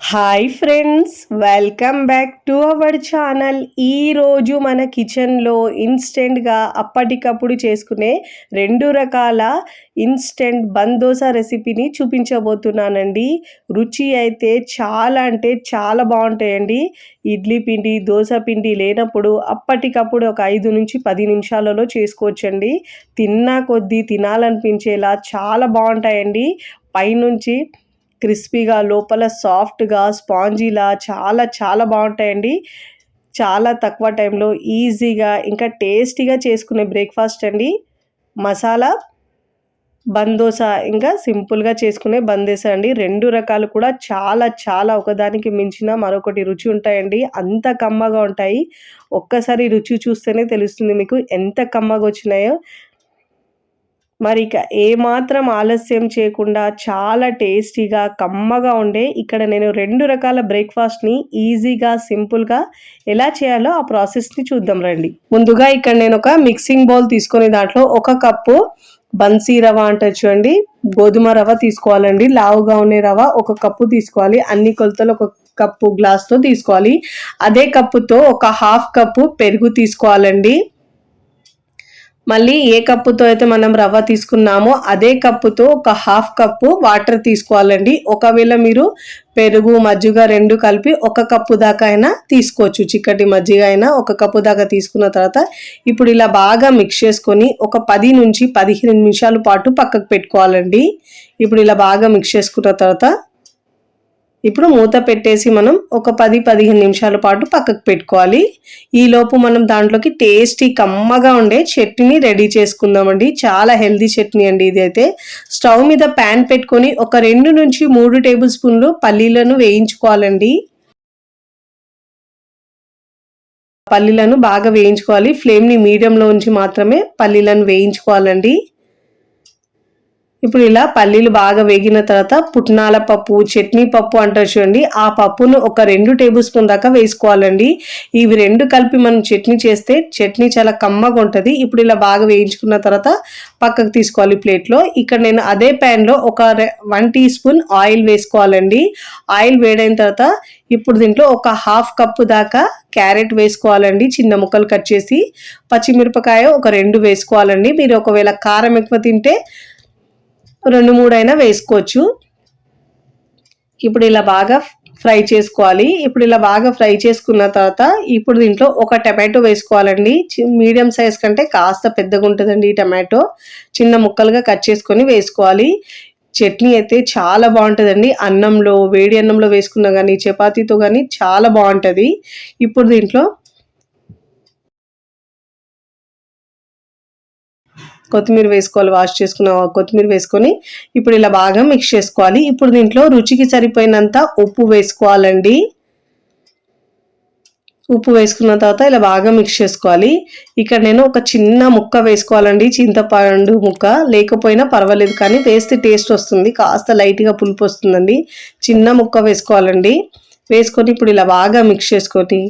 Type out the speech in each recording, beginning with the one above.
Hi friends, welcome back to our channel. ఈరోజు మన కిచెన్లో ఇన్స్టెంట్గా అప్పటికప్పుడు చేసుకునే 2 రకాల ఇన్స్టెంట్ బన్ దోశ రెసిపీని చూపించబోతున్నానండి. రుచి అయితే చాలా అంటే చాలా బాగుంటాయండి. ఇడ్లీ పిండి, దోశ పిండి లేనప్పుడు అప్పటికప్పుడు ఒక 5 నుంచి 10 నిమిషాలలో చేసుకోవచ్చండి. తిన్నా కొద్దీ తినాలనిపించేలా చాలా బాగుంటాయండి. పైనుంచి క్రిస్పీగా, లోపల సాఫ్ట్గా, స్పాంజీలా చాలా చాలా బాగుంటాయండి. చాలా తక్కువ టైంలో ఈజీగా ఇంకా టేస్టీగా చేసుకునే బ్రేక్ఫాస్ట్ అండి. మసాలా బన్ దోశ, ఇంకా సింపుల్గా చేసుకునే బన్ దోశ అండి. 2 రకాలు కూడా చాలా చాలా ఒకదానికి మించిన మరొకటి రుచి ఉంటాయండి. అంత కమ్మగా ఉంటాయి. ఒక్కసారి రుచి చూస్తేనే తెలుస్తుంది మీకు ఎంత కమ్మగా వచ్చినాయో. మరి ఇక ఏమాత్రం ఆలస్యం చేయకుండా చాలా టేస్టీగా, కమ్మగా ఉండే ఇక్కడ నేను 2 రకాల బ్రేక్ఫాస్ట్ని ఈజీగా, సింపుల్గా ఎలా చేయాలో ఆ ప్రాసెస్ని చూద్దాం రండి. ముందుగా ఇక్కడ నేను ఒక మిక్సింగ్ బౌల్ తీసుకొని దాంట్లో 1 కప్పు బన్సీ రవ అంటారు చూడండి, గోధుమ రవ తీసుకోవాలండి. లావుగా ఉండే రవ 1 కప్పు తీసుకోవాలి. అన్ని కొలతలు 1 కప్పు గ్లాస్తో తీసుకోవాలి. అదే కప్పుతో ఒక 1/2 కప్పు పెరుగు తీసుకోవాలండి. మళ్ళీ ఏ కప్పుతో అయితే మనం రవ్వ తీసుకున్నామో అదే కప్పుతో ఒక 1/2 కప్పు వాటర్ తీసుకోవాలండి. ఒకవేళ మీరు పెరుగు, మజ్జిగ 2 కలిపి 1 కప్పు దాకా అయినా తీసుకోవచ్చు. చిక్కటి మజ్జిగ అయినా 1 కప్పు దాకా తీసుకున్న తర్వాత ఇప్పుడు ఇలా బాగా మిక్స్ చేసుకొని ఒక 10 నుంచి 15 నిమిషాల పాటు పక్కకు పెట్టుకోవాలండి. ఇప్పుడు ఇలా బాగా మిక్స్ చేసుకున్న తర్వాత ఇప్పుడు మూత పెట్టేసి మనం ఒక 10-15 నిమిషాల పాటు పక్కకు పెట్టుకోవాలి. ఈలోపు మనం దాంట్లోకి టేస్టీ కమ్మగా ఉండే చట్నీ రెడీ చేసుకుందామండి. చాలా హెల్దీ చట్నీ అండి ఇది అయితే. స్టవ్ మీద ప్యాన్ పెట్టుకొని ఒక 2 నుంచి 3 టేబుల్ స్పూన్లు పల్లీలను వేయించుకోవాలండి. పల్లీలను బాగా వేయించుకోవాలి. ఫ్లేమ్ని మీడియంలో ఉంచి మాత్రమే పల్లీలను వేయించుకోవాలండి. ఇప్పుడు ఇలా పల్లీలు బాగా వేగిన తర్వాత పుట్నాల పప్పు, చట్నీ పప్పు అంటారు చూడండి, ఆ పప్పును ఒక 2 టేబుల్ స్పూన్ దాకా వేసుకోవాలండి. ఇవి 2 కలిపి మనం చట్నీ చేస్తే చట్నీ చాలా కమ్మగా ఉంటుంది. ఇప్పుడు ఇలా బాగా వేయించుకున్న తర్వాత పక్కకు తీసుకోవాలి ప్లేట్లో. ఇక్కడ నేను అదే ప్యాన్లో ఒక 1 టీ స్పూన్ ఆయిల్ వేసుకోవాలండి. ఆయిల్ వేడైన తర్వాత ఇప్పుడు దీంట్లో ఒక 1/2 కప్పు దాకా క్యారెట్ వేసుకోవాలండి, చిన్న ముక్కలు కట్ చేసి. పచ్చిమిరపకాయ ఒక 2 వేసుకోవాలండి. మీరు ఒకవేళ కారం ఎక్కువ తింటే 2-3 అయినా వేసుకోవచ్చు. ఇప్పుడు ఇలా బాగా ఫ్రై చేసుకోవాలి. ఇప్పుడు ఇలా బాగా ఫ్రై చేసుకున్న తర్వాత ఇప్పుడు దీంట్లో ఒక టమాటో వేసుకోవాలండి. మీడియం సైజ్ కంటే కాస్త పెద్దగా ఉంటుందండి ఈ టమాటో. చిన్న ముక్కలుగా కట్ చేసుకొని వేసుకోవాలి. చట్నీ అయితే చాలా బాగుంటుందండి. అన్నంలో, వేడి అన్నంలో వేసుకున్నా కానీ, చపాతీతో కానీ చాలా బాగుంటుంది. ఇప్పుడు దీంట్లో కొత్తిమీర వేసుకోవాలి. వాష్ చేసుకున్న కొత్తిమీర వేసుకొని ఇప్పుడు ఇలా బాగా మిక్స్ చేసుకోవాలి. ఇప్పుడు దీంట్లో రుచికి సరిపోయినంత ఉప్పు వేసుకోవాలండి. ఉప్పు వేసుకున్న తర్వాత ఇలా బాగా మిక్స్ చేసుకోవాలి. ఇక్కడ నేను ఒక చిన్న ముక్క వేసుకోవాలండి, చింతపండు ముక్క. లేకపోయినా పర్వాలేదు, కానీ వేస్తే టేస్ట్ వస్తుంది. కాస్త లైట్గా పులుపు వస్తుందండి. చిన్న ముక్క వేసుకోవాలండి. వేసుకొని ఇప్పుడు ఇలా బాగా మిక్స్ చేసుకొని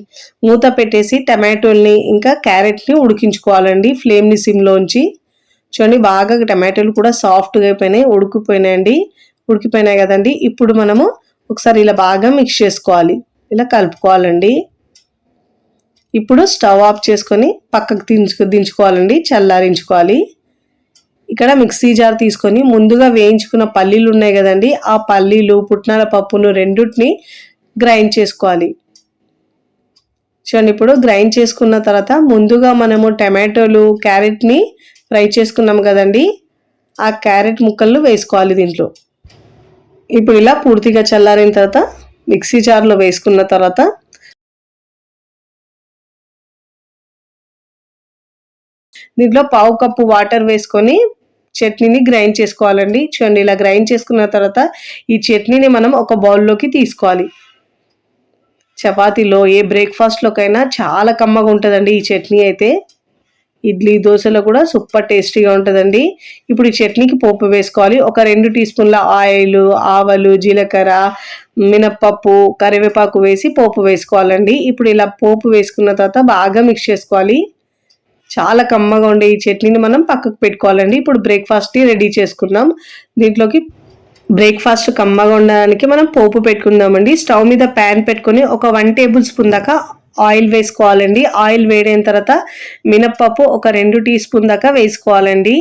మూత పెట్టేసి టమాటోల్ని ఇంకా క్యారెట్ని ఉడికించుకోవాలండి. ఫ్లేమ్ని సిమ్లో ఉంచి. చూడండి, బాగా టమాటోలు కూడా సాఫ్ట్గా అయిపోయినాయి, ఉడికిపోయినాయి కదండి. ఇప్పుడు మనము ఒకసారి ఇలా బాగా మిక్స్ చేసుకోవాలి, ఇలా కలుపుకోవాలండి. ఇప్పుడు స్టవ్ ఆఫ్ చేసుకొని పక్కకు దించుకోవాలండి, చల్లారించుకోవాలి. ఇక్కడ మిక్సీ జార్ తీసుకొని ముందుగా వేయించుకున్న పల్లీలు ఉన్నాయి కదండి, ఆ పల్లీలు, పుట్నాల పప్పును రెండుటిని గ్రైండ్ చేసుకోవాలి. చూడండి, ఇప్పుడు గ్రైండ్ చేసుకున్న తర్వాత ముందుగా మనము టమాటోలు, క్యారెట్ని ఫ్రై చేసుకున్నాం కదండి, ఆ క్యారెట్ ముక్కలను వేసుకోవాలి దీంట్లో. ఇప్పుడు ఇలా పూర్తిగా చల్లారిన తర్వాత మిక్సీ జార్లో వేసుకున్న తర్వాత దీంట్లో 1/2 కప్పు వాటర్ వేసుకొని చట్నీని గ్రైండ్ చేసుకోవాలండి. చూడండి, ఇలా గ్రైండ్ చేసుకున్న తర్వాత ఈ చట్నీని మనం ఒక బౌల్లోకి తీసుకోవాలి. చపాతీలో, ఏ బ్రేక్ఫాస్ట్లోకైనా చాలా కమ్మగా ఉంటుందండి ఈ చట్నీ అయితే. ఇడ్లీ, దోశలో కూడా సూపర్ టేస్టీగా ఉంటుందండి. ఇప్పుడు ఈ చట్నీకి పోపు వేసుకోవాలి. ఒక 2 టీ స్పూన్ల ఆయిల్, ఆవాలు, జీలకర్ర, మినప్పప్పు, కరివేపాకు వేసి పోపు వేసుకోవాలండి. ఇప్పుడు ఇలా పోపు వేసుకున్న తర్వాత బాగా మిక్స్ చేసుకోవాలి. చాలా కమ్మగా ఉండే ఈ చట్నీని మనం పక్కకు పెట్టుకోవాలండి. ఇప్పుడు బ్రేక్ఫాస్ట్ని రెడీ చేసుకుందాం. దీంట్లోకి బ్రేక్ఫాస్ట్ కమ్మగా ఉండడానికి మనం పోపు పెట్టుకుందామండి. స్టవ్ మీద ప్యాన్ పెట్టుకొని ఒక 1 టేబుల్ స్పూన్ దాకా ఆయిల్ వేసుకోవాలండి. ఆయిల్ వేడైన తర్వాత మినప్పప్పు ఒక 2 టీ స్పూన్ దాకా వేసుకోవాలండి.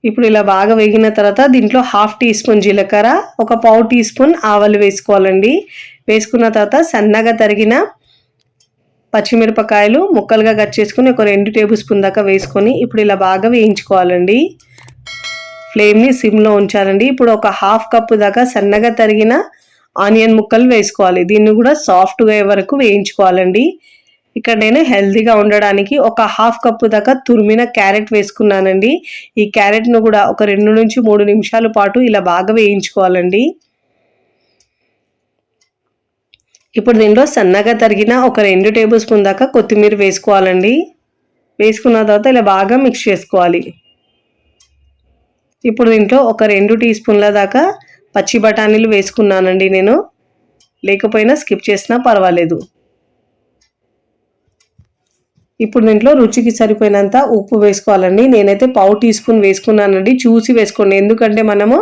ఇప్పుడు ఇలా బాగా వేగిన తర్వాత దీంట్లో 1/2 టీ స్పూన్ జీలకర్ర, ఒక పావు టీ స్పూన్ ఆవాలు వేసుకోవాలండి. వేసుకున్న తర్వాత సన్నగా తరిగిన పచ్చిమిరపకాయలు ముక్కలుగా కట్ చేసుకొని ఒక 2 టేబుల్ స్పూన్ దాకా వేసుకొని ఇప్పుడు ఇలా బాగా వేయించుకోవాలండి. ఫ్లేమ్ని సిమ్లో ఉంచాలండి. ఇప్పుడు ఒక 1/2 కప్పు దాకా సన్నగా తరిగిన ఆనియన్ ముక్కలు వేసుకోవాలి. దీన్ని కూడా సాఫ్ట్గా అయ్యే వరకు వేయించుకోవాలండి. ఇక్కడ నేను హెల్తీగా ఉండడానికి ఒక 1/2 కప్పు దాకా తురిమిన క్యారెట్ వేసుకున్నానండి. ఈ క్యారెట్ను కూడా ఒక 2 నుంచి 3 నిమిషాల పాటు ఇలా బాగా వేయించుకోవాలండి. ఇప్పుడు దీంట్లో సన్నగా తరిగిన ఒక 2 టేబుల్ స్పూన్ దాకా కొత్తిమీర వేసుకోవాలండి. వేసుకున్న తర్వాత ఇలా బాగా మిక్స్ చేసుకోవాలి. ఇప్పుడు దీంట్లో ఒక 2 టీ స్పూన్ల దాకా పచ్చి బఠానీలు వేసుకున్నానండి నేను. లేకపోయినా స్కిప్ చేసినా పర్వాలేదు. ఇప్పుడు దీంట్లో రుచికి సరిపోయినంత ఉప్పు వేసుకోవాలండి. నేనైతే పావు టీ స్పూన్ వేసుకున్నానండి. చూసి వేసుకోండి, ఎందుకంటే మనము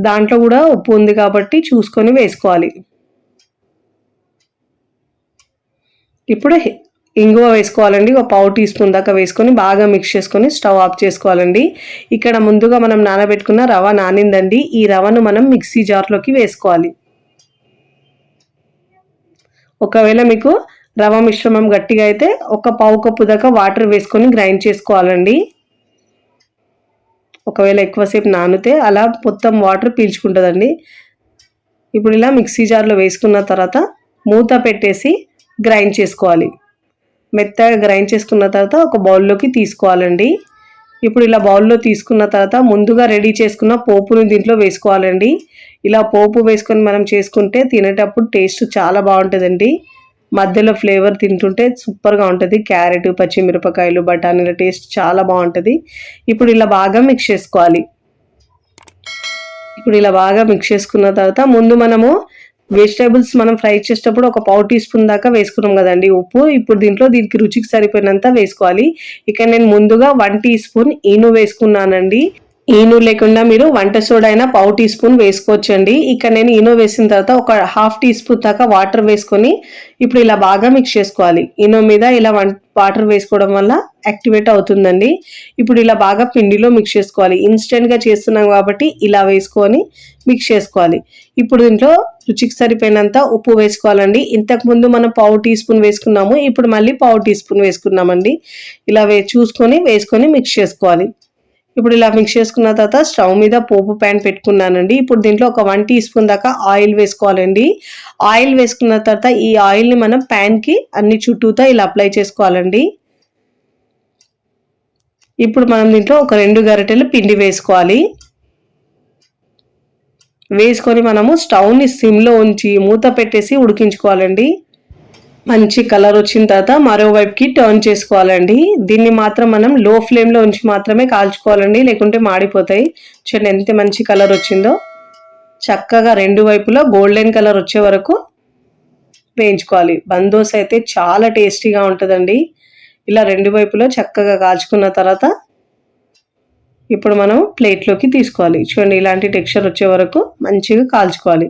దాంట్లో కూడా ఉప్పు ఉంది కాబట్టి చూసుకొని వేసుకోవాలి. ఇప్పుడు ఇంగువ వేసుకోవాలండి. ఒక పావు టీ స్పూన్ దాకా వేసుకొని బాగా మిక్స్ చేసుకొని స్టవ్ ఆఫ్ చేసుకోవాలండి. ఇక్కడ ముందుగా మనం నానబెట్టుకున్న రవ నానిందండి. ఈ రవను మనం మిక్సీ జార్లోకి వేసుకోవాలి. ఒకవేళ మీకు రవ మిశ్రమం గట్టిగా అయితే ఒక పావు కప్పు దాకా వాటర్ వేసుకొని గ్రైండ్ చేసుకోవాలండి. ఒకవేళ ఎక్కువసేపు నానితే అలా మొత్తం వాటర్ పీల్చుకుంటుందండి. ఇప్పుడు ఇలా మిక్సీ జార్లో వేసుకున్న తర్వాత మూత పెట్టేసి గ్రైండ్ చేసుకోవాలి. మెత్తగా గ్రైండ్ చేసుకున్న తర్వాత ఒక బౌల్లోకి తీసుకోవాలండి. ఇప్పుడు ఇలా బౌల్లో తీసుకున్న తర్వాత ముందుగా రెడీ చేసుకున్న పోపుని దీంట్లో వేసుకోవాలండి. ఇలా పోపు వేసుకొని మనం చేసుకుంటే తినేటప్పుడు టేస్ట్ చాలా బాగుంటుందండి. మధ్యలో ఫ్లేవర్ తింటుంటే సూపర్గా ఉంటుంది. క్యారెట్, పచ్చిమిరపకాయలు, బఠానీల టేస్ట్ చాలా బాగుంటుంది. ఇప్పుడు ఇలా బాగా మిక్స్ చేసుకోవాలి. ఇప్పుడు ఇలా బాగా మిక్స్ చేసుకున్న తర్వాత ముందు మనము వెజిటేబుల్స్ మనం ఫ్రై చేసేటప్పుడు ఒక పావు టీ స్పూన్ దాకా వేసుకున్నాం కదండి ఉప్పు. ఇప్పుడు దీనికి రుచికి సరిపోయినంత వేసుకోవాలి. ఇక్కడ నేను ముందుగా 1 టీ స్పూన్ ఈను వేసుకున్నానండి. ఈను లేకుండా మీరు వంట సోడా అయినా పావు టీ స్పూన్ వేసుకోవచ్చండి. ఇక్కడ నేను ఈనో వేసిన తర్వాత ఒక 1/2 టీ స్పూన్ దాకా వాటర్ వేసుకొని ఇప్పుడు ఇలా బాగా మిక్స్ చేసుకోవాలి. ఈనో మీద ఇలా వాటర్ వేసుకోవడం వల్ల యాక్టివేట్ అవుతుందండి. ఇప్పుడు ఇలా బాగా పిండిలో మిక్స్ చేసుకోవాలి. ఇన్స్టెంట్గా చేస్తున్నాం కాబట్టి ఇలా వేసుకొని మిక్స్ చేసుకోవాలి. ఇప్పుడు దీంట్లో రుచికి సరిపోయినంత ఉప్పు వేసుకోవాలండి. ఇంతకుముందు మనం పావు టీ స్పూన్ వేసుకున్నాము, ఇప్పుడు మళ్ళీ పావు టీ స్పూన్ వేసుకున్నామండి. ఇలా చూసుకొని వేసుకొని మిక్స్ చేసుకోవాలి. ఇప్పుడు ఇలా మిక్స్ చేసుకున్న తర్వాత స్టవ్ మీద పోపు ప్యాన్ పెట్టుకున్నానండి. ఇప్పుడు దీంట్లో ఒక 1 టీ స్పూన్ దాకా ఆయిల్ వేసుకోవాలండి. ఆయిల్ వేసుకున్న తర్వాత ఈ ఆయిల్ని మనం ప్యాన్కి అన్ని చుట్టూతా ఇలా అప్లై చేసుకోవాలండి. ఇప్పుడు మనం దీంట్లో ఒక 2 గరిటెలు పిండి వేసుకోవాలి. వేసుకొని మనము స్టవ్ని సిమ్లో ఉంచి మూత పెట్టేసి ఉడికించుకోవాలండి. మంచి కలర్ వచ్చిన తర్వాత మరోవైపుకి టర్న్ చేసుకోవాలండి. దీన్ని మాత్రం మనం లో ఫ్లేమ్లో ఉంచి మాత్రమే కాల్చుకోవాలండి, లేకుంటే మాడిపోతాయి. చూడండి ఎంత మంచి కలర్ వచ్చిందో. చక్కగా 2 వైపులా గోల్డెన్ కలర్ వచ్చే వరకు వేయించుకోవాలి. బందోస్ అయితే చాలా టేస్టీగా ఉంటుందండి. ఇలా 2 వైపులా చక్కగా కాల్చుకున్న తర్వాత ఇప్పుడు మనం ప్లేట్లోకి తీసుకోవాలి. చూడండి ఇలాంటి టెక్స్చర్ వచ్చే వరకు మంచిగా కాల్చుకోవాలి.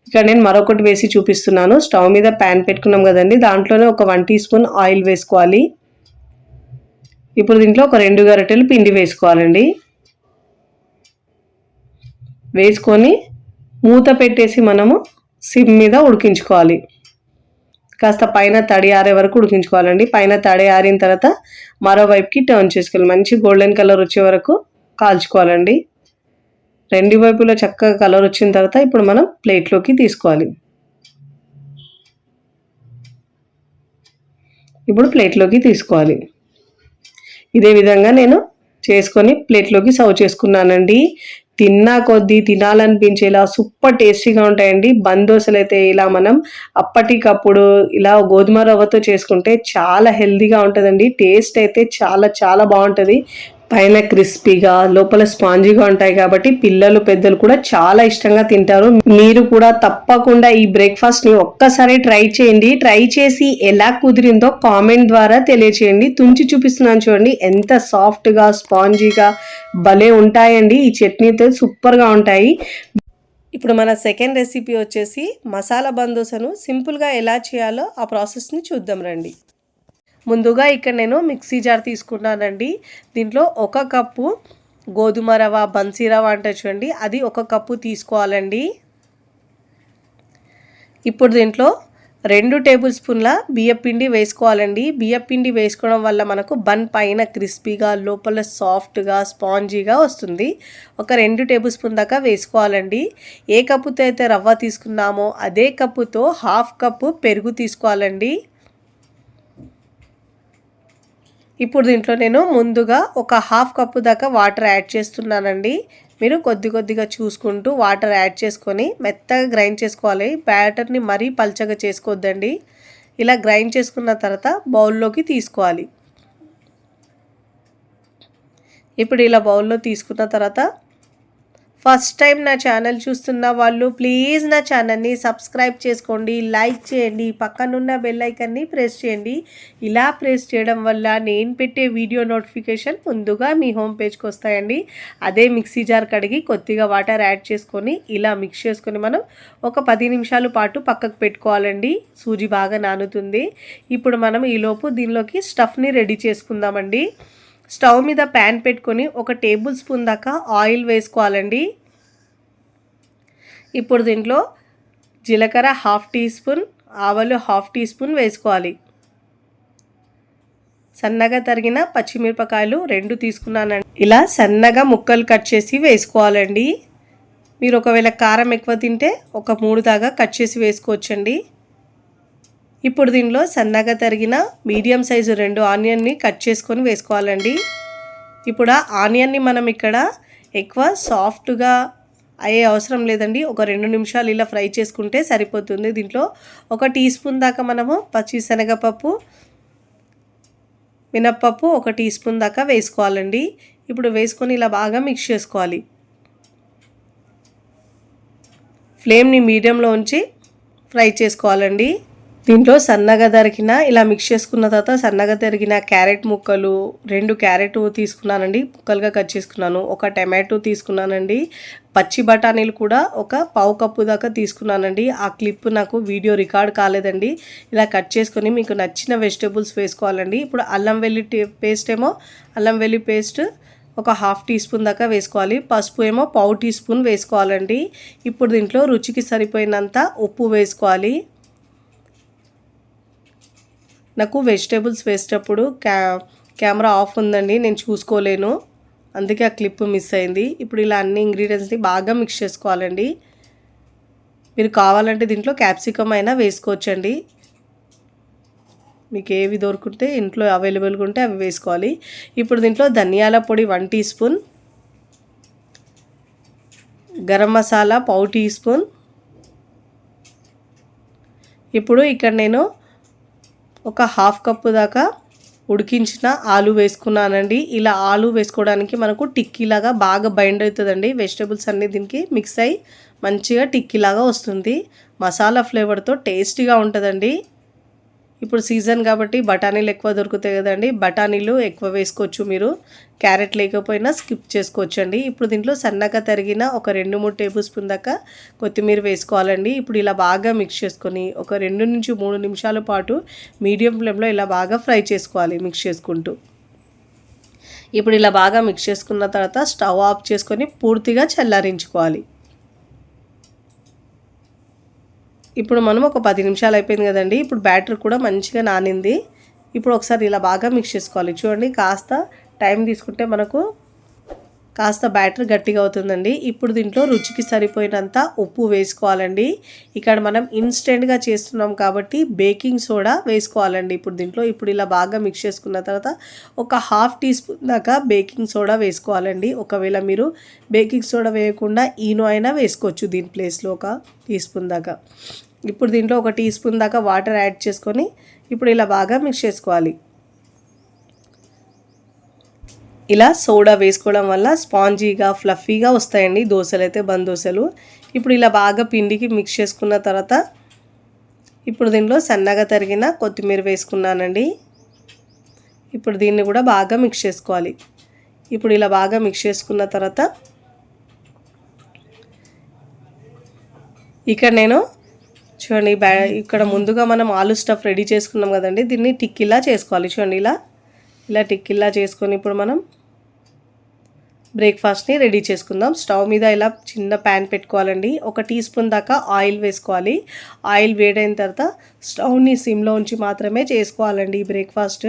ఇక్కడ నేను మరొకటి వేసి చూపిస్తున్నాను. స్టవ్ మీద ప్యాన్ పెట్టుకున్నాం కదండి, దాంట్లోనే ఒక 1 టీ స్పూన్ ఆయిల్ వేసుకోవాలి. ఇప్పుడు దీంట్లో ఒక 2 గరిటెలు పిండి వేసుకోవాలండి. వేసుకొని మూత పెట్టేసి మనము సిమ్ మీద ఉడికించుకోవాలి. కాస్త పైన తడి ఆరే వరకు ఉడికించుకోవాలండి. పైన తడి ఆరిన తర్వాత మరోవైపుకి టర్న్ చేసుకోవాలి. మంచి గోల్డెన్ కలర్ వచ్చే వరకు కాల్చుకోవాలండి. 2 వైపులా చక్కగా కలర్ వచ్చిన తర్వాత ఇప్పుడు మనం ప్లేట్లోకి తీసుకోవాలి. ఇప్పుడు ప్లేట్లోకి తీసుకోవాలి. ఇదే విధంగా నేను చేసుకొని ప్లేట్లోకి సర్వ్ చేసుకున్నానండి. తిన్నా కొద్దీ తినాలనిపించేలా సూపర్ టేస్టీగా ఉంటాయండి. బందోసలు అయితే ఇలా మనం అప్పటికప్పుడు ఇలా గోధుమ రవ్వతో చేసుకుంటే చాలా హెల్తీగా ఉంటుందండి. టేస్ట్ అయితే చాలా చాలా బాగుంటుంది. పైన క్రిస్పీగా లోపల స్పాంజీగా ఉంటాయి కాబట్టి పిల్లలు పెద్దలు కూడా చాలా ఇష్టంగా తింటారు. మీరు కూడా తప్పకుండా ఈ బ్రేక్ఫాస్ట్ ని ఒక్కసారి ట్రై చేయండి. ట్రై చేసి ఎలా కుదిరిందో కామెంట్ ద్వారా తెలియచేయండి. తుంచి చూపిస్తున్నాను చూడండి, ఎంత సాఫ్ట్ గా స్పాంజీగా భలే ఉంటాయండి. ఈ చట్నీతో సూపర్ గా ఉంటాయి. ఇప్పుడు మన సెకండ్ రెసిపీ వచ్చేసి మసాలా బందోసను సింపుల్గా ఎలా చేయాలో ఆ ప్రాసెస్ని చూద్దాం రండి. ముందుగా ఇక్కడ నేను మిక్సీ జార్ తీసుకున్నానండి. దీంట్లో 1 కప్పు గోధుమ రవ్వ, బన్సీ రవ్వ అంటే చూడండి, అది 1 కప్పు తీసుకోవాలండి. ఇప్పుడు దీంట్లో 2 టేబుల్ స్పూన్ల బియ్యపిండి వేసుకోవాలండి. బియ్యపిండి వేసుకోవడం వల్ల మనకు బన్ పైన క్రిస్పీగా లోపల సాఫ్ట్గా స్పాంజీగా వస్తుంది. ఒక 2 టేబుల్ స్పూన్ దాకా వేసుకోవాలండి. ఏ కప్పుతో అయితే రవ్వ తీసుకున్నామో అదే కప్పుతో 1/2 కప్పు పెరుగు తీసుకోవాలండి. ఇప్పుడు దీంట్లో నేను ముందుగా ఒక 1/2 కప్పు దాకా వాటర్ యాడ్ చేస్తున్నానండి. మీరు కొద్దిగా చూసుకుంటూ వాటర్ యాడ్ చేసుకొని మెత్తగా గ్రైండ్ చేసుకోవాలి. బ్యాటర్ని మరీ పల్చగా చేసుకోవద్దండి. ఇలా గ్రైండ్ చేసుకున్న తర్వాత బౌల్లోకి తీసుకోవాలి. ఇప్పుడు ఇలా బౌల్లో తీసుకున్న తర్వాత ఫస్ట్ టైం నా ఛానల్ చూస్తున్న వాళ్ళు ప్లీజ్ నా ఛానల్ని సబ్స్క్రైబ్ చేసుకోండి, లైక్ చేయండి, పక్కనున్న బెల్ ఐకాన్ని ప్రెస్ చేయండి. ఇలా ప్రెస్ చేయడం వల్ల నేను పెట్టే వీడియో నోటిఫికేషన్ ముందుగా మీ హోమ్ పేజ్కి వస్తాయండి. అదే మిక్సీ జార్ కడిగి కొద్దిగా వాటర్ యాడ్ చేసుకొని ఇలా మిక్స్ చేసుకొని మనం ఒక 10 నిమిషాల పాటు పక్కకు పెట్టుకోవాలండి. సూజీ బాగా నానుతుంది. ఇప్పుడు మనం ఈలోపు దీనిలోకి స్టఫ్ని రెడీ చేసుకుందామండి. స్టవ్ మీద ప్యాన్ పెట్టుకొని 1 టేబుల్ స్పూన్ దాకా ఆయిల్ వేసుకోవాలండి. ఇప్పుడు దీంట్లో జీలకర్ర 1/2 టీ స్పూన్, ఆవాలు 1/2 టీ స్పూన్ వేసుకోవాలి. సన్నగా తరిగిన పచ్చిమిరపకాయలు 2 తీసుకున్నానండి. ఇలా సన్నగా ముక్కలు కట్ చేసి వేసుకోవాలండి. మీరు ఒకవేళ కారం ఎక్కువ తింటే ఒక 3 దాకా కట్ చేసి వేసుకోవచ్చండి. ఇప్పుడు దీనిలో సన్నగా తరిగిన మీడియం సైజు 2 ఆనియన్ని కట్ చేసుకొని వేసుకోవాలండి. ఇప్పుడు ఆ ఆనియన్ని మనం ఇక్కడ ఎక్కువ సాఫ్ట్గా అయ్యే అవసరం లేదండి. ఒక 2 నిమిషాలు ఇలా ఫ్రై చేసుకుంటే సరిపోతుంది. దీంట్లో 1 టీ స్పూన్ దాకా మనము పచ్చిశనగపప్పు, మినప్పప్పు 1 టీ స్పూన్ దాకా వేసుకోవాలండి. ఇప్పుడు వేసుకొని ఇలా బాగా మిక్స్ చేసుకోవాలి. ఫ్లేమ్ని మీడియంలో ఉంచి ఫ్రై చేసుకోవాలండి. దీంట్లో సన్నగా తరిగిన ఇలా మిక్స్ చేసుకున్న తర్వాత సన్నగా తరిగిన క్యారెట్ ముక్కలు 2 క్యారెట్ తీసుకున్నానండి, ముక్కలుగా కట్ చేసుకున్నాను. 1 టమాటో తీసుకున్నానండి. పచ్చి బఠానీలు కూడా ఒక 1/2 కప్పు దాకా తీసుకున్నానండి. ఆ క్లిప్ నాకు వీడియో రికార్డ్ కాలేదండి. ఇలా కట్ చేసుకొని మీకు నచ్చిన వెజిటేబుల్స్ వేసుకోవాలండి. ఇప్పుడు అల్లం వెల్లుల్లి పేస్ట్ ఏమో అల్లం వెల్లుల్లి పేస్ట్ ఒక 1/2 టీ స్పూన్ దాకా వేసుకోవాలి. పసుపు ఏమో 1/4 టీ స్పూన్ వేసుకోవాలండి. ఇప్పుడు దీంట్లో రుచికి సరిపోయినంత ఉప్పు వేసుకోవాలి. నాకు వెజిటేబుల్స్ వేసేటప్పుడు కెమెరా ఆఫ్ ఉందండి, నేను చూసుకోలేను, అందుకే ఆ క్లిప్ మిస్ అయింది. ఇప్పుడు ఇలా అన్ని ఇంగ్రీడియంట్స్ని బాగా మిక్స్ చేసుకోవాలండి. మీరు కావాలంటే దీంట్లో క్యాప్సికమ్ అయినా వేసుకోవచ్చండి. మీకు ఏవి దొరుకుతే ఇంట్లో అవైలబుల్గా ఉంటే అవి వేసుకోవాలి. ఇప్పుడు దీంట్లో ధనియాల పొడి 1 teaspoon, garam masala 1/2 teaspoon. ఇప్పుడు ఇక్కడ నేను ఒక 1/2 కప్పు దాకా ఉడికించిన ఆలు వేసుకున్నానండి. ఇలా ఆలు వేసుకోవడానికి మనకు టిక్కీలాగా బాగా బైండ్ అవుతుందండి. వెజిటేబుల్స్ అన్నీ దీనికి మిక్స్ అయ్యి మంచిగా టిక్కీలాగా వస్తుంది. మసాలా ఫ్లేవర్తో టేస్టీగా ఉంటుందండి. ఇప్పుడు సీజన్ కాబట్టి బఠానీలు ఎక్కువ దొరుకుతాయి కదండి, బఠానీలు ఎక్కువ వేసుకోవచ్చు. మీరు క్యారెట్ లేకపోయినా స్కిప్ చేసుకోవచ్చు అండి. ఇప్పుడు దీంట్లో సన్నగా తరిగిన ఒక 2-3 టేబుల్ స్పూన్ దాకా కొత్తిమీర వేసుకోవాలండి. ఇప్పుడు ఇలా బాగా మిక్స్ చేసుకొని ఒక 2 నుంచి 3 నిమిషాల పాటు మీడియం ఫ్లేమ్లో ఇలా బాగా ఫ్రై చేసుకోవాలి మిక్స్ చేసుకుంటూ. ఇప్పుడు ఇలా బాగా మిక్స్ చేసుకున్న తర్వాత స్టవ్ ఆఫ్ చేసుకొని పూర్తిగా చల్లారించుకోవాలి. ఇప్పుడు మనం ఒక 10 నిమిషాలు అయిపోయింది కదండి. ఇప్పుడు బ్యాటర్ కూడా మంచిగా నానింది. ఇప్పుడు ఒకసారి ఇలా బాగా మిక్స్ చేసుకోవాలి. చూడండి, కాస్త టైం తీసుకుంటే మనకు కాస్త బ్యాటర్ గట్టిగా అవుతుందండి. ఇప్పుడు దీంట్లో రుచికి సరిపోయినంత ఉప్పు వేసుకోవాలండి. ఇక్కడ మనం ఇన్స్టెంట్గా చేస్తున్నాం కాబట్టి బేకింగ్ సోడా వేసుకోవాలండి. ఇప్పుడు ఇలా బాగా మిక్స్ చేసుకున్న తర్వాత ఒక 1/2 టీ స్పూన్ దాకా బేకింగ్ సోడా వేసుకోవాలండి. ఒకవేళ మీరు బేకింగ్ సోడా వేయకుండా ఈనో అయినా వేసుకోవచ్చు దీని ప్లేస్లో 1 టీ స్పూన్ దాకా. ఇప్పుడు దీంట్లో 1 టీ స్పూన్ దాకా వాటర్ యాడ్ చేసుకొని ఇప్పుడు ఇలా బాగా మిక్స్ చేసుకోవాలి. ఇలా సోడా వేసుకోవడం వల్ల స్పాంజీగా ఫ్లఫీగా వస్తాయండి దోశలు అయితే బంద్ దోశలు. ఇప్పుడు ఇలా బాగా పిండికి మిక్స్ చేసుకున్న తర్వాత ఇప్పుడు దీనిలో సన్నగా తరిగిన కొత్తిమీర వేసుకున్నానండి. ఇప్పుడు దీన్ని కూడా బాగా మిక్స్ చేసుకోవాలి. ఇప్పుడు ఇలా బాగా మిక్స్ చేసుకున్న తర్వాత ఇక్కడ నేను చూడండి ఇక్కడ ముందుగా మనం ఆలు స్టఫ్ రెడీ చేసుకున్నాం కదండి, దీన్ని టిక్కిలా చేసుకోవాలి. చూడండి ఇలా టిక్కిలా చేసుకొని ఇప్పుడు మనం బ్రేక్ఫాస్ట్ని రెడీ చేసుకుందాం. స్టవ్ మీద ఇలా చిన్న ప్యాన్ పెట్టుకోవాలండి. 1 టీ స్పూన్ దాకా ఆయిల్ వేసుకోవాలి. ఆయిల్ వేడైన తర్వాత స్టవ్ని సిమ్లో ఉంచి మాత్రమే చేసుకోవాలండి ఈ బ్రేక్ఫాస్ట్.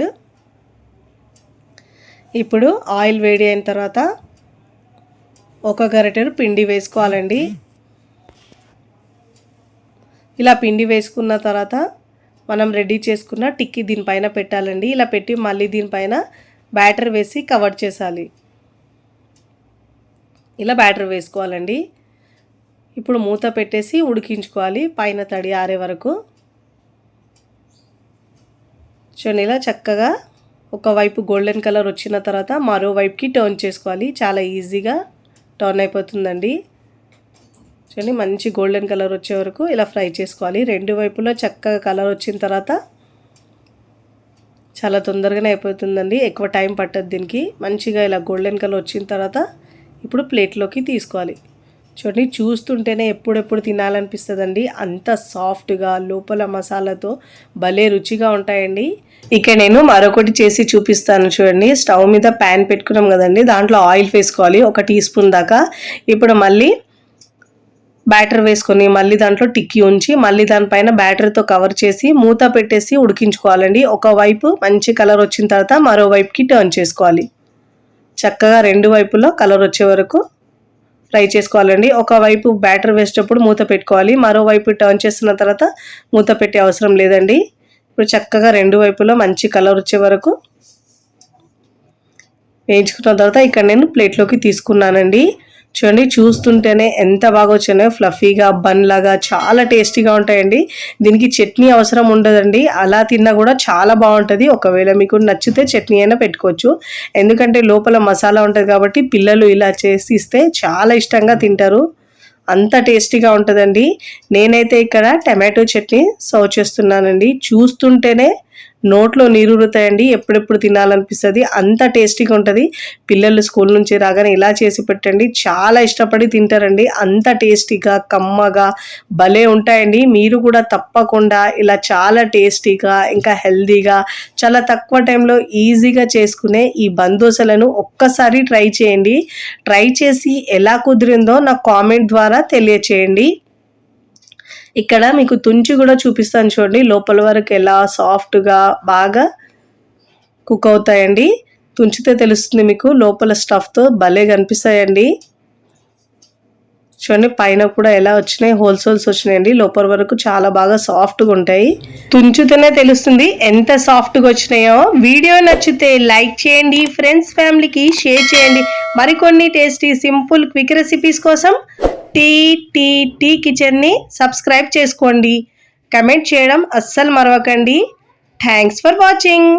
ఇప్పుడు ఆయిల్ వేడి అయిన తర్వాత 1 గరిటెడు పిండి వేసుకోవాలండి. ఇలా పిండి వేసుకున్న తర్వాత మనం రెడీ చేసుకున్న టిక్కీ దీనిపైన పెట్టాలండి. ఇలా పెట్టి మళ్ళీ దీనిపైన బ్యాటర్ వేసి కవర్ చేసాలి. ఇలా బ్యాటర్ వేసుకోవాలండి. ఇప్పుడు మూత పెట్టేసి ఉడికించుకోవాలి పైన తడి ఆరే వరకు. చూడండి ఇలా చక్కగా ఒకవైపు గోల్డెన్ కలర్ వచ్చిన తర్వాత మరోవైపుకి టర్న్ చేసుకోవాలి. చాలా ఈజీగా టర్న్ అయిపోతుందండి. చూడండి మంచి గోల్డెన్ కలర్ వచ్చే వరకు ఇలా ఫ్రై చేసుకోవాలి. 2 వైపులా చక్కగా కలర్ వచ్చిన తర్వాత చాలా తొందరగానే అయిపోతుందండి, ఎక్కువ టైం పట్టదు దీనికి. మంచిగా ఇలా గోల్డెన్ కలర్ వచ్చిన తర్వాత ఇప్పుడు ప్లేట్లోకి తీసుకోవాలి. చూడండి చూస్తుంటేనే ఎప్పుడెప్పుడు తినాలనిపిస్తుందండి, అంత సాఫ్ట్గా లోపల మసాలాతో భలే రుచిగా ఉంటాయండి. ఇక నేను మరొకటి చేసి చూపిస్తాను చూడండి. స్టవ్ మీద ప్యాన్ పెట్టుకున్నాం కదండి, దాంట్లో ఆయిల్ వేసుకోవాలి 1 టీ స్పూన్ దాకా. ఇప్పుడు మళ్ళీ బ్యాటర్ వేసుకొని మళ్ళీ దాంట్లో టిక్కీ ఉంచి మళ్ళీ దానిపైన బ్యాటర్తో కవర్ చేసి మూత పెట్టేసి ఉడికించుకోవాలండి. ఒకవైపు మంచి కలర్ వచ్చిన తర్వాత మరోవైపుకి టర్న్ చేసుకోవాలి. చక్కగా 2 వైపులో కలర్ వచ్చే వరకు ఫ్రై చేసుకోవాలండి. ఒకవైపు బ్యాటర్ వేసేటప్పుడు మూత పెట్టుకోవాలి, మరోవైపు టర్న్ చేస్తున్న తర్వాత మూత పెట్టే అవసరం లేదండి. ఇప్పుడు చక్కగా 2 వైపులో మంచి కలర్ వచ్చే వరకు వేయించుకున్న తర్వాత ఇక్కడ నేను ప్లేట్లోకి తీసుకున్నానండి. చూడండి చూస్తుంటేనే ఎంత బాగా వచ్చాయో, ఫ్లఫీగా బన్ లాగా చాలా టేస్టీగా ఉంటాయండి. దీనికి చట్నీ అవసరం ఉండదండి, అలా తిన్నా కూడా చాలా బాగుంటుంది. ఒకవేళ మీకు నచ్చితే చట్నీ అయినా పెట్టుకోవచ్చు, ఎందుకంటే లోపల మసాలా ఉంటుంది కాబట్టి పిల్లలు ఇలా చేసి ఇస్తే చాలా ఇష్టంగా తింటారు, అంత టేస్టీగా ఉంటుందండి. నేనైతే ఇక్కడ టమాటో చట్నీ సర్వ్ చేస్తున్నానండి. చూస్తుంటేనే నోట్లో నీరురుతాయండి, ఎప్పుడెప్పుడు తినాలనిపిస్తుంది, అంత టేస్టీగా ఉంటుంది. పిల్లలు స్కూల్ నుంచి రాగానే ఇలా చేసి పెట్టండి, చాలా ఇష్టపడి తింటారండి. అంత టేస్టీగా కమ్మగా భలే ఉంటాయండి. మీరు కూడా తప్పకుండా ఇలా చాలా టేస్టీగా ఇంకా హెల్తీగా చాలా తక్కువ టైంలో ఈజీగా చేసుకునే ఈ బంద్ దోశలను ఒక్కసారి ట్రై చేయండి. ట్రై చేసి ఎలా కుదిరిందో నాకు కామెంట్ ద్వారా తెలియచేయండి. ఇక్కడ మీకు తుంచి కూడా చూపిస్తాను చూడండి, లోపల వరకు ఎలా సాఫ్ట్గా బాగా కుక్ అవుతాయండి. తుంచితే తెలుస్తుంది మీకు, లోపల స్టఫ్తో భలే కనిపిస్తాయండి. చూడండి పైన కూడా ఎలా వచ్చినాయి, హోల్స్ వచ్చినాయండి. లోపల వరకు చాలా బాగా సాఫ్ట్గా ఉంటాయి. తుంచితేనే తెలుస్తుంది ఎంత సాఫ్ట్గా వచ్చినాయో. వీడియో నచ్చితే లైక్ చేయండి, ఫ్రెండ్స్ ఫ్యామిలీకి షేర్ చేయండి. మరికొన్ని టేస్టీ సింపుల్ క్విక్ రెసిపీస్ కోసం టీ కిచెన్ని సబ్స్క్రైబ్ చేసుకోండి. కమెంట్ చేయడం అస్సలు మరవకండి. Thanks for watching.